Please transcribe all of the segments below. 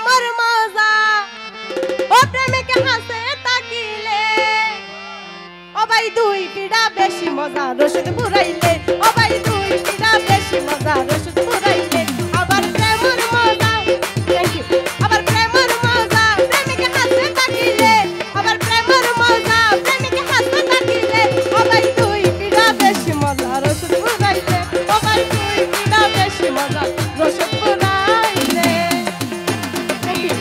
প্রেমর মজা ও প্রেমিকে হাসে তাকিলে ও ভাই দুই পিড়া বেশি মজা রসদ পুরাইলে ও ভাই দুই পিড়া বেশি মজা রসদ পুরাইলে আবার প্রেমর মজা থ্যাংক ইউ আবার প্রেমর মজা প্রেমিকে হাসে তাকিলে আবার প্রেমর মজা প্রেমিকে হাসে তাকিলে ও ভাই দুই পিড়া বেশি মজা রসদ পুরাইলে ও ভাই দুই পিড়া বেশি মজা রসদ পুরাইলে থ্যাংক ইউ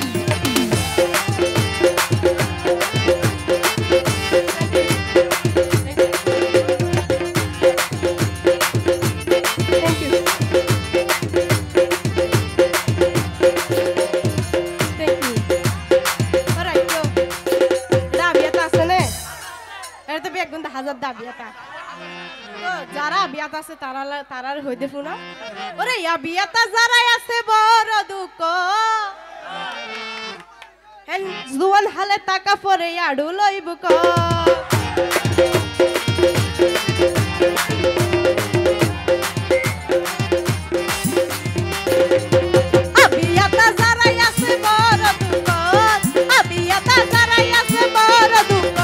যারা বিয়াত আছে তারার হইতে ফুনা ওরে ইয়া বিয়াতা যারা আছে বড় দুঃখ হেন জুয়ান হালে টাকা পরে আড়ু লইব ক আবিয়াতা যারা আছে বড় দুঃখ আবিয়াতা যারা আছে বড় দুঃখ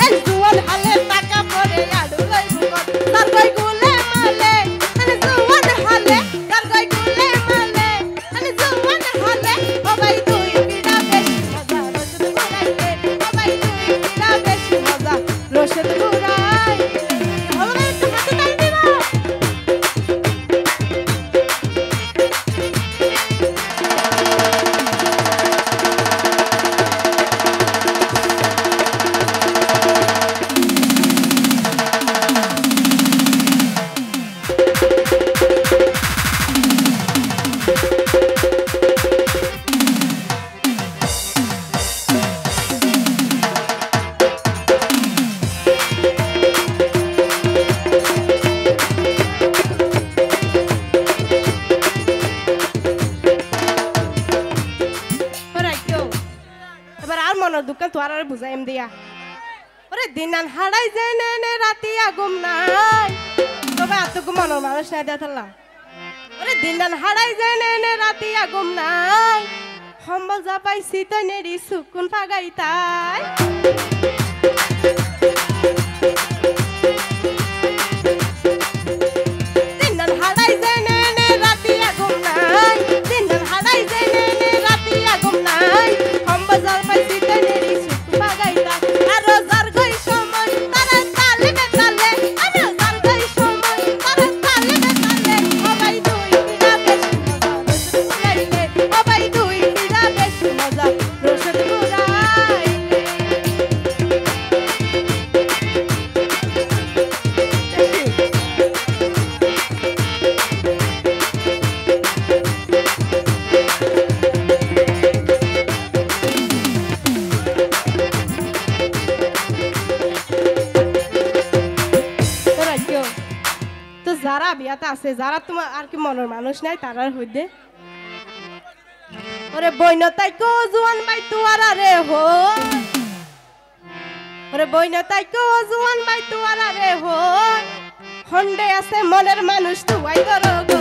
হেন জুয়ান হালে টাকা পরে আড়ু লইব ক তার কই গুলে মালে মানে জুয়ান হালে তার কই গুলে মালে মানে জুয়ান হালে ও ভাই তুই বিড়া বেশি মজা রসদ পুরাইলে ও ভাই তুই বিড়া বেশি মজা রসদ পুরাইলে ও ভাই একটু হাতে তালি দিবা দোকান তো আর বুঝাইম দিয়া ওরে দিনান হাড়াই যায় নে রাতি আগুম নাই তবে এত ঘুমানোর মানুষ নাই দেখালা ওরে দিনান হাড়াই যায় নে রাতি আগুম নাই সম্বল যা পাইছি তো নেরি সুকুন ফাগাই তাই দিনান হাড়াই যায় নে রাতি আগুম নাই দিনান হাড়াই যায় নে রাতি আগুম নাই সম্বল যা পাইছি যারা বিয়াতে আছে যারা তোমার আর কি মনের মানুষ নাই তারার হইতে ওরে বইনতাই কো জুয়ান বাই তুয়ারা রে হো ওরে বইনতাই কো জুয়ান বাই তুয়ারা রে হো হন্ডে আছে মনের মানুষ তুই করো গো